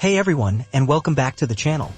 Hey everyone, and welcome back to the channel.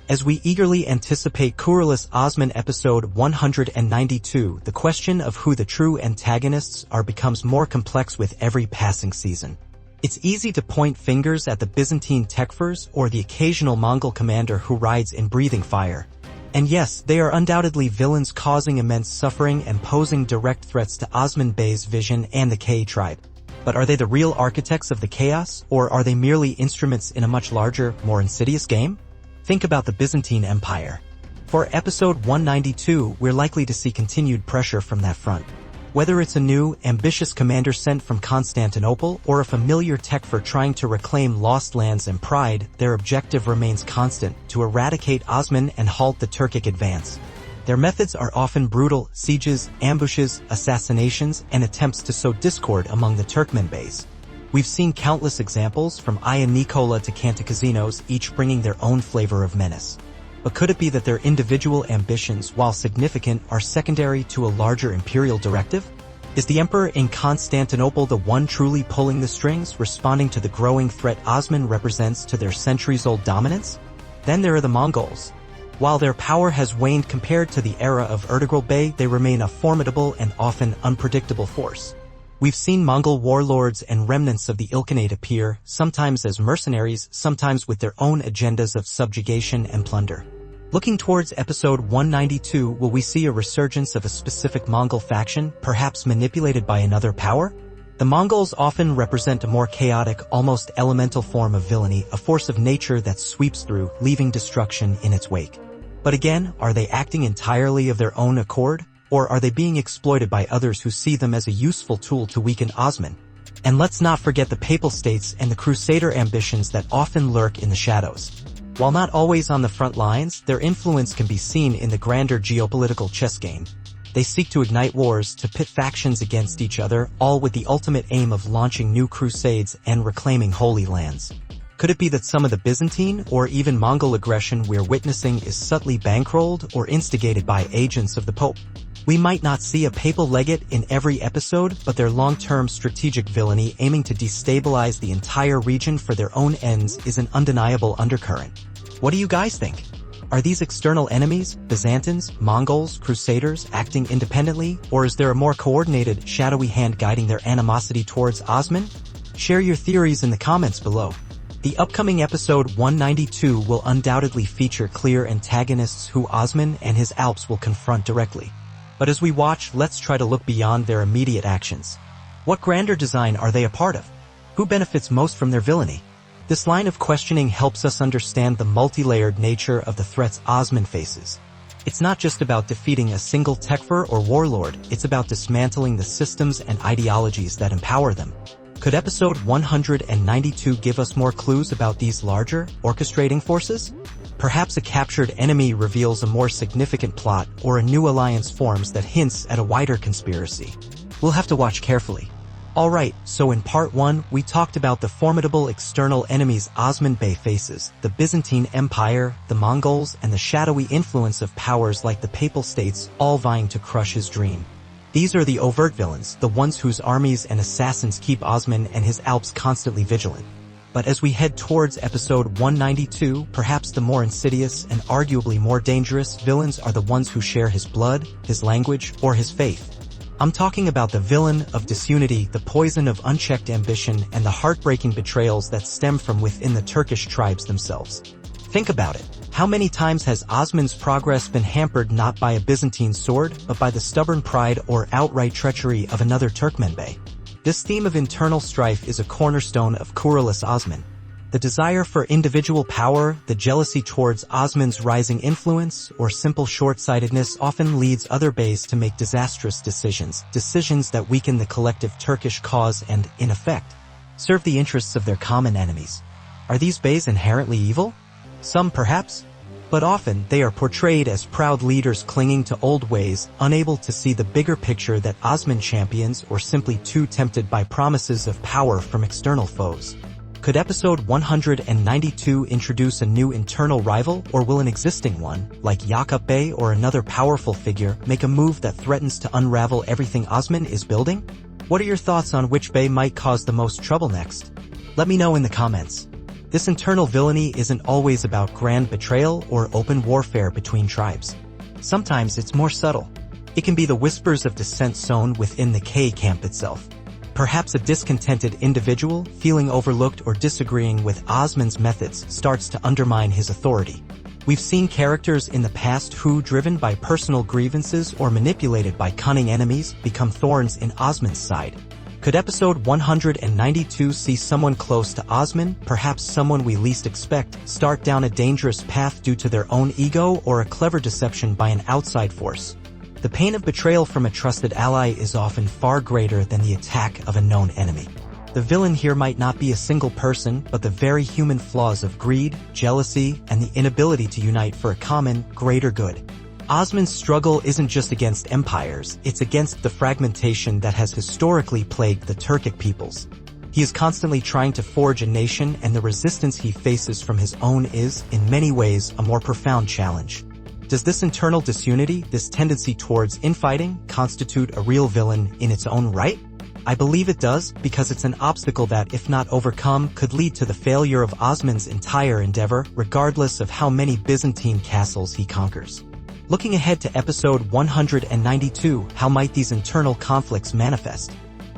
As we eagerly anticipate Kuruluş Osman episode 192, the question of who the true antagonists are becomes more complex with every passing season. It's easy to point fingers at the Byzantine Tekfurs or the occasional Mongol commander who rides in breathing fire. And yes, they are undoubtedly villains causing immense suffering and posing direct threats to Osman Bey's vision and the K tribe. But are they the real architects of the chaos, or are they merely instruments in a much larger, more insidious game? Think about the Byzantine Empire. For episode 192, we're likely to see continued pressure from that front. Whether it's a new, ambitious commander sent from Constantinople or a familiar Tekfur trying to reclaim lost lands and pride, their objective remains constant: to eradicate Osman and halt the Turkic advance. Their methods are often brutal: sieges, ambushes, assassinations, and attempts to sow discord among the Turkmen beys. We've seen countless examples from Aya Nikola to Cantacuzzinos, each bringing their own flavor of menace. But could it be that their individual ambitions, while significant, are secondary to a larger imperial directive? Is the emperor in Constantinople the one truly pulling the strings, responding to the growing threat Osman represents to their centuries-old dominance? Then there are the Mongols. While their power has waned compared to the era of Ertugrul Bey, they remain a formidable and often unpredictable force. We've seen Mongol warlords and remnants of the Ilkhanate appear, sometimes as mercenaries, sometimes with their own agendas of subjugation and plunder. Looking towards episode 192, will we see a resurgence of a specific Mongol faction, perhaps manipulated by another power? The Mongols often represent a more chaotic, almost elemental form of villainy, a force of nature that sweeps through, leaving destruction in its wake. But again, are they acting entirely of their own accord? Or are they being exploited by others who see them as a useful tool to weaken Osman? And let's not forget the Papal States and the crusader ambitions that often lurk in the shadows. While not always on the front lines, their influence can be seen in the grander geopolitical chess game. They seek to ignite wars, to pit factions against each other, all with the ultimate aim of launching new crusades and reclaiming holy lands. Could it be that some of the Byzantine or even Mongol aggression we're witnessing is subtly bankrolled or instigated by agents of the Pope? We might not see a papal legate in every episode, but their long-term strategic villainy aiming to destabilize the entire region for their own ends is an undeniable undercurrent. What do you guys think? Are these external enemies, Byzantines, Mongols, Crusaders, acting independently, or is there a more coordinated, shadowy hand guiding their animosity towards Osman? Share your theories in the comments below. The upcoming episode 192 will undoubtedly feature clear antagonists who Osman and his Alps will confront directly. But as we watch, let's try to look beyond their immediate actions. What grander design are they a part of? Who benefits most from their villainy? This line of questioning helps us understand the multi-layered nature of the threats Osman faces. It's not just about defeating a single Tekfur or warlord, it's about dismantling the systems and ideologies that empower them. Could episode 192 give us more clues about these larger, orchestrating forces? Perhaps a captured enemy reveals a more significant plot, or a new alliance forms that hints at a wider conspiracy. We'll have to watch carefully. Alright, so in part 1, we talked about the formidable external enemies Osman Bey faces, the Byzantine Empire, the Mongols, and the shadowy influence of powers like the Papal States, all vying to crush his dream. These are the overt villains, the ones whose armies and assassins keep Osman and his Alps constantly vigilant. But as we head towards episode 192, perhaps the more insidious and arguably more dangerous villains are the ones who share his blood, his language, or his faith. I'm talking about the villain of disunity, the poison of unchecked ambition, and the heartbreaking betrayals that stem from within the Turkish tribes themselves. Think about it. How many times has Osman's progress been hampered not by a Byzantine sword, but by the stubborn pride or outright treachery of another Turkmen bey? This theme of internal strife is a cornerstone of Kuruluş Osman. The desire for individual power, the jealousy towards Osman's rising influence, or simple short-sightedness often leads other beys to make disastrous decisions that weaken the collective Turkish cause and, in effect, serve the interests of their common enemies. Are these beys inherently evil? Some perhaps, but often they are portrayed as proud leaders clinging to old ways, unable to see the bigger picture that Osman champions, or simply too tempted by promises of power from external foes. Could episode 192 introduce a new internal rival, or will an existing one, like Yakup Bey or another powerful figure, make a move that threatens to unravel everything Osman is building? What are your thoughts on which bey might cause the most trouble next? Let me know in the comments. This internal villainy isn't always about grand betrayal or open warfare between tribes. Sometimes it's more subtle. It can be the whispers of dissent sown within the K camp itself. Perhaps a discontented individual, feeling overlooked or disagreeing with Osman's methods, starts to undermine his authority. We've seen characters in the past who, driven by personal grievances or manipulated by cunning enemies, become thorns in Osman's side. Could episode 192 see someone close to Osman, perhaps someone we least expect, start down a dangerous path due to their own ego or a clever deception by an outside force? The pain of betrayal from a trusted ally is often far greater than the attack of a known enemy. The villain here might not be a single person, but the very human flaws of greed, jealousy, and the inability to unite for a common, greater good. Osman's struggle isn't just against empires, it's against the fragmentation that has historically plagued the Turkic peoples. He is constantly trying to forge a nation, and the resistance he faces from his own is, in many ways, a more profound challenge. Does this internal disunity, this tendency towards infighting, constitute a real villain in its own right? I believe it does, because it's an obstacle that, if not overcome, could lead to the failure of Osman's entire endeavor, regardless of how many Byzantine castles he conquers. Looking ahead to episode 192, how might these internal conflicts manifest?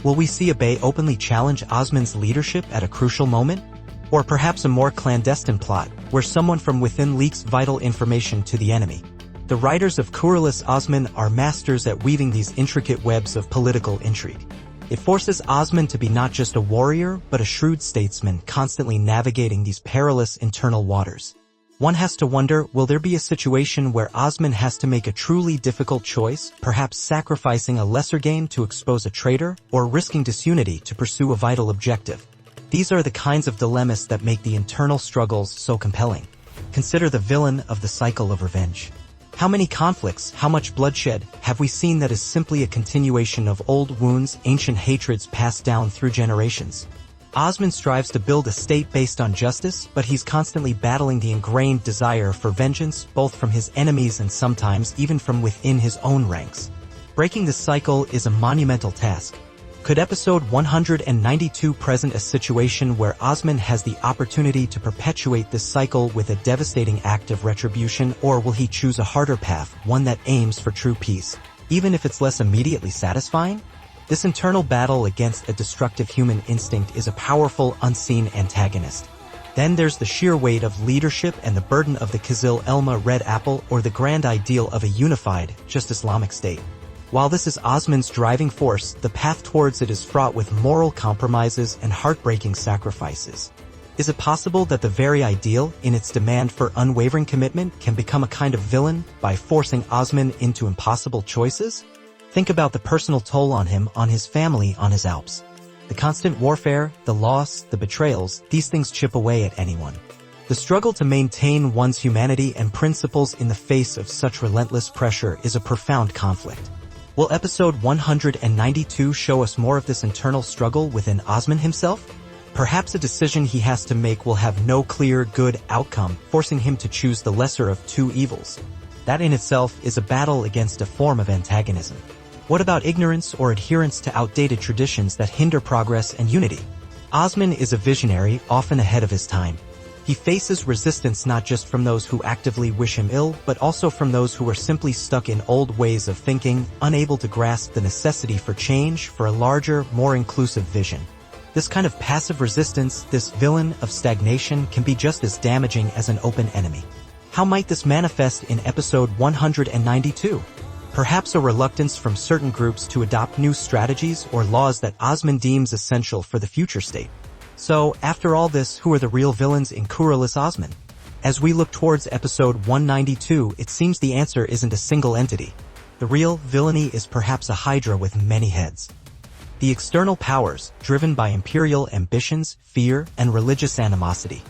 Will we see a Bey openly challenge Osman's leadership at a crucial moment? Or perhaps a more clandestine plot, where someone from within leaks vital information to the enemy? The writers of Kuruluş Osman are masters at weaving these intricate webs of political intrigue. It forces Osman to be not just a warrior, but a shrewd statesman, constantly navigating these perilous internal waters. One has to wonder, will there be a situation where Osman has to make a truly difficult choice, perhaps sacrificing a lesser gain to expose a traitor, or risking disunity to pursue a vital objective? These are the kinds of dilemmas that make the internal struggles so compelling. Consider the villain of the cycle of revenge. How many conflicts, how much bloodshed, have we seen that is simply a continuation of old wounds, ancient hatreds passed down through generations? Osman strives to build a state based on justice, but he's constantly battling the ingrained desire for vengeance, both from his enemies and sometimes even from within his own ranks. Breaking this cycle is a monumental task. Could episode 192 present a situation where Osman has the opportunity to perpetuate this cycle with a devastating act of retribution, or will he choose a harder path, one that aims for true peace, even if it's less immediately satisfying? This internal battle against a destructive human instinct is a powerful, unseen antagonist. Then there's the sheer weight of leadership and the burden of the Kızıl Elma Red Apple, or the grand ideal of a unified, just Islamic state. While this is Osman's driving force, the path towards it is fraught with moral compromises and heartbreaking sacrifices. Is it possible that the very ideal, in its demand for unwavering commitment, can become a kind of villain by forcing Osman into impossible choices? Think about the personal toll on him, on his family, on his Alps. The constant warfare, the loss, the betrayals, these things chip away at anyone. The struggle to maintain one's humanity and principles in the face of such relentless pressure is a profound conflict. Will episode 192 show us more of this internal struggle within Osman himself? Perhaps a decision he has to make will have no clear, good outcome, forcing him to choose the lesser of two evils. That in itself is a battle against a form of antagonism. What about ignorance or adherence to outdated traditions that hinder progress and unity? Osman is a visionary, often ahead of his time. He faces resistance not just from those who actively wish him ill, but also from those who are simply stuck in old ways of thinking, unable to grasp the necessity for change, for a larger, more inclusive vision. This kind of passive resistance, this villain of stagnation, can be just as damaging as an open enemy. How might this manifest in episode 192? Perhaps a reluctance from certain groups to adopt new strategies or laws that Osman deems essential for the future state. So, after all this, who are the real villains in Kuruluş Osman? As we look towards episode 192, it seems the answer isn't a single entity. The real villainy is perhaps a hydra with many heads. The external powers, driven by imperial ambitions, fear, and religious animosity.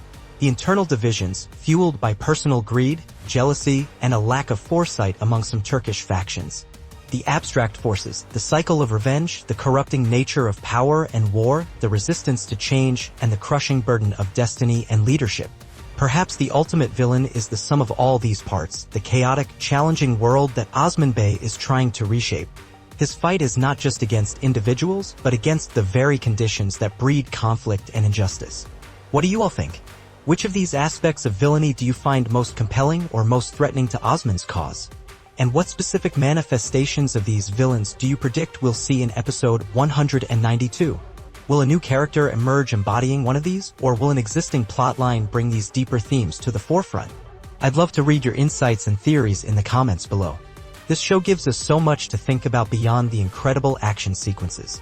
The internal divisions, fueled by personal greed, jealousy, and a lack of foresight among some Turkish factions. The abstract forces, the cycle of revenge, the corrupting nature of power and war, the resistance to change, and the crushing burden of destiny and leadership. Perhaps the ultimate villain is the sum of all these parts, the chaotic, challenging world that Osman Bey is trying to reshape. His fight is not just against individuals, but against the very conditions that breed conflict and injustice. What do you all think? Which of these aspects of villainy do you find most compelling or most threatening to Osman's cause? And what specific manifestations of these villains do you predict we'll see in episode 192? Will a new character emerge embodying one of these, or will an existing plotline bring these deeper themes to the forefront? I'd love to read your insights and theories in the comments below. This show gives us so much to think about beyond the incredible action sequences.